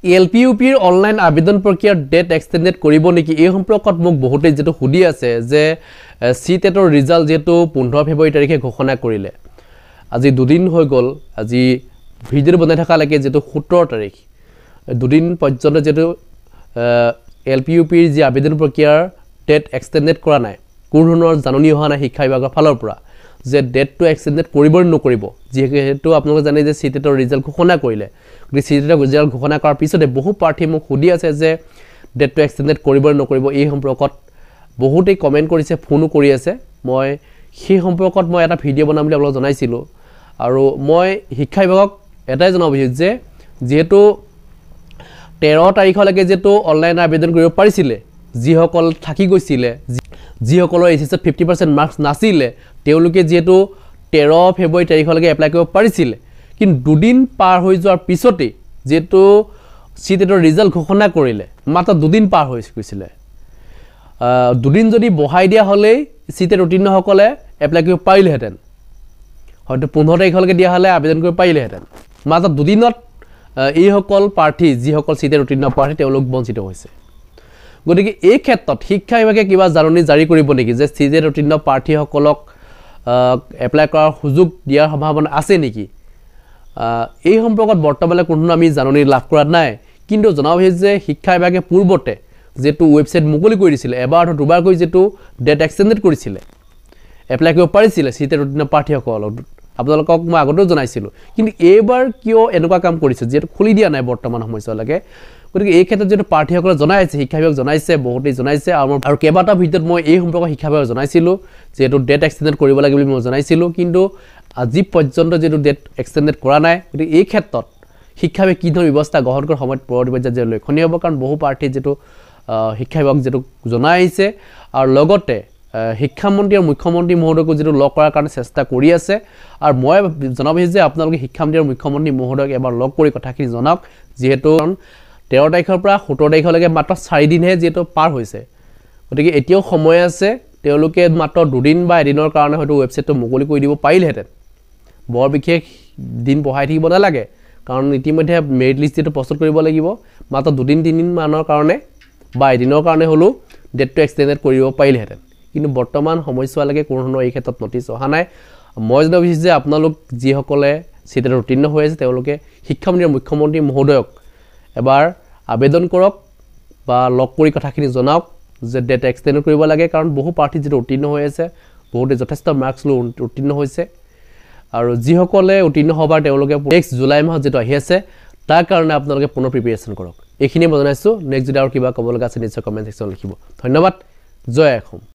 এলপিইউপিৰ online আবেদন প্ৰক্ৰিয়াৰ date extended কৰিব নেকি এই সম্পৰ্কত মোক বহুতে যেটো সুধি আছে যে সিটেটৰ ৰিজাল্ট যেটো 15 ফেব্ৰুৱাৰী তাৰিখে ঘোষণা কৰিলে আজি দুদিন হৈ গল আজি ভিডিও বনাই থকা লাগে যেটো 17 তাৰিখ দুদিন পৰ্যন্ত যেটো এলপিইউপিৰ যে আবেদন প্ৰক্ৰিয়াৰ ডেট এক্সটেণ্ডেড কৰা নাই কোনধৰণৰ জাননী হোৱা নাই শিক্ষা বিভাগৰ ফালৰ পৰা যে ডেটটো এক্সটেণ্ডেড কৰিব নকৰিব যেহেতু আপোনালোকে জানে যে সিটেটৰ ৰিজাল্ট ঘোষণা কৰিলে গতি সিটেটৰ ৰিজাল্ট ঘোষণা কৰাৰ পিছতে বহু প্ৰাৰ্থী মোক সুধি আছে যে ডেটটো এক্সটেণ্ডেড কৰিব নকৰিব এই সম্পৰ্কত বহুতেই কমেন্ট কৰিছে ফোনো কৰি আছে মই সেই সম্পৰ্কত মই এটা ভিডিও বনাম বুলি আপোনালোকক জনাইছিলো আৰু মই শিক্ষা বিভাগক এটাই জনাব বিচাৰিছো যে যেহেতু 13 তাৰিখলৈকে যেটো অনলাইন আবেদন কৰিব পাৰিছিলে যিসকল থাকি গৈছিলে যিসকলৰ এইচএছত 50% মাৰ্কস নাছিলে তেওঁলোকে যেটো 13 ফেব্ৰুৱাৰী তাৰিখলৈকে এপ্লাই কৰিব পাৰিছিলে কিন্তু দুদিন পাৰ হৈ যোৱাৰ পিছতে যেটো সিটেটৰ ৰিজাল্ট ঘোষণা কৰিলে মাত্ৰ দুদিন পাৰ হৈ গৈছিলে দুদিন যদি বহাই দিয়া হলে সিটেট উত্তীৰ্ণসকলে এপ্লাই কৰিব পাৰিলেহেঁতেন হয়তো 15 তাৰিখলৈকে দিয়া হলে আবেদন কৰিব পাৰিলেহেঁতেন মাত্ৰ দুদিনত এই সকল প্ৰাৰ্থী যিসকল সিটেট উত্তীৰ্ণ প্ৰাৰ্থী তেওঁলোক বঞ্চিত হৈছে গতিকে এই ক্ষেত্ৰত শিক্ষা বিভাগে কিবা জাননী জাৰি কৰিব নেকি যে সিটেট উত্তীৰ্ণ প্ৰাৰ্থীসকলক এপ্লাই কৰাৰ সুযোগ দিয়াৰ সম্ভাৱনা আছে নেকি এই সম্পৰ্কত বৰ্তমানে কোনো আমি জাননী লাভ কৰা নাই কিন্তু জনাব যে শিক্ষা বিভাগে পূৰ্বতে যেটো ওয়েবসাইট মুকলি কৰি দিছিল এবাৰ আৰু দুবাৰ কৈ যেটো ডেট এক্সটেণ্ডেড কৰিছিল এপ্লাই কৰিব পাৰিছিল সিটেট উত্তীৰ্ণ প্ৰাৰ্থীসকলক আপোনালোকক মই আগতেও জনাইছিলো কিন্তু এইবাৰ কিয় এনেকুৱা কাম কৰিছে যেটো খুলি দিয়া নাই বৰ্তমান সময়লৈকে গতিকে এই ক্ষেত্ৰত যেটো প্ৰাৰ্থীসকলে জনাইছে শিক্ষা বিভাগ জনাইছে বহুতেই জনাইছে আৰু কেইবাটা ভিডিঅত মই এই সম্পৰ্ক শিক্ষা বিভাগ জনাইছিলো যেটো ডেট এক্সটেণ্ডেড কৰিব লাগে বুলি মই জনাইছিলো কিন্তু আজি পৰ্যন্ত যেটো ডেট এক্সটেণ্ডেড কৰা নাই গতিকে এই ক্ষেত্ৰত শিক্ষা বিভাগে কি ধৰণৰ ব্যৱস্থা গ্ৰহণ কৰাৰ সময়ত পৰৱৰ্তী পৰ্যায়ত যে লক্ষণীয় হ'ব কাৰণ বহু প্ৰাৰ্থী যেটো শিক্ষা বিভাগ যেটো জনাইছে আৰু লগতে শিক্ষামন্ত্ৰী আৰু মুখ্যমন্ত্ৰী মহোদয়ক যেটো লগ কৰাৰ কাৰণে চেষ্টা কৰি আছে আৰু মই জনাব যে আপোনালোকে শিক্ষামন্ত্ৰী আৰু মুখ্যমন্ত্ৰী মহোদয়ক এবাৰ লগ কৰি কথাখিনি জনাওক যেহেতু 13 তাৰিখৰ পৰা 17 তাৰিখলৈকে মাত্ৰ 4 দিনহে যেটো পাৰ হৈছে গতিকে এতিয়াও সময় আছে তেওঁলোকে মাত্ৰ দুদিন বা এদিনৰ কাৰণে হয়তো ওয়েবসাইটটো মুকলি কৰি দিব পাৰিলেহেঁতেন বৰ বিশেষ দিন বহাই থাকিব নালাগে কাৰণ ইতিমধ্যে মেৰিট লিষ্ট যেটো প্ৰস্তুত কৰিব লাগিব মাত্ৰ দুদিন তিনিদিন মানৰ কাৰণে বা এদিনৰ কাৰণে হলো ডেটটো এক্সটেণ্ডেড কৰিব পাৰিলেহেঁতেন কিন্তু বৰ্তমান সময়ছোৱালৈকে কোনো ধৰণৰ এই ক্ষেত্ৰত নটিচ অহা নাই মই জনাব বিচাৰিছো যে আপোনালোক যিসকলে সিটেট উত্তীৰ্ণ হৈ আছে তেওঁলোকে শিক্ষামন্ত্ৰী আৰু মুখ্যমন্ত্ৰী মহোদয়ক এবাৰ আবেদন কৰক বা লগ কৰি কথাখিনি জনাওক যে ডেট এক্সটেণ্ড কৰিব লাগে কাৰণ বহু প্ৰাৰ্থী যেটো উত্তীৰ্ণ হৈ আছে বহুতে যথেষ্ট মাৰ্কস লৈ উত্তীৰ্ণ হৈছে আৰু যিসকলে উত্তীৰ্ণ হবাৰ তেওঁলোকে নেক্সট জুলাই মাহত যেটো আহি আছে তাৰ কাৰণে আপোনালোকে পুনৰ প্ৰিপাৰেচন কৰক এইখিনি মই জনাইছো নেক্সট যদি আৰু কিবা ক'ব লগা আছে নিশ্চয় কমেন্ট সেকশনত লিখিব ধন্যবাদ জয় অসম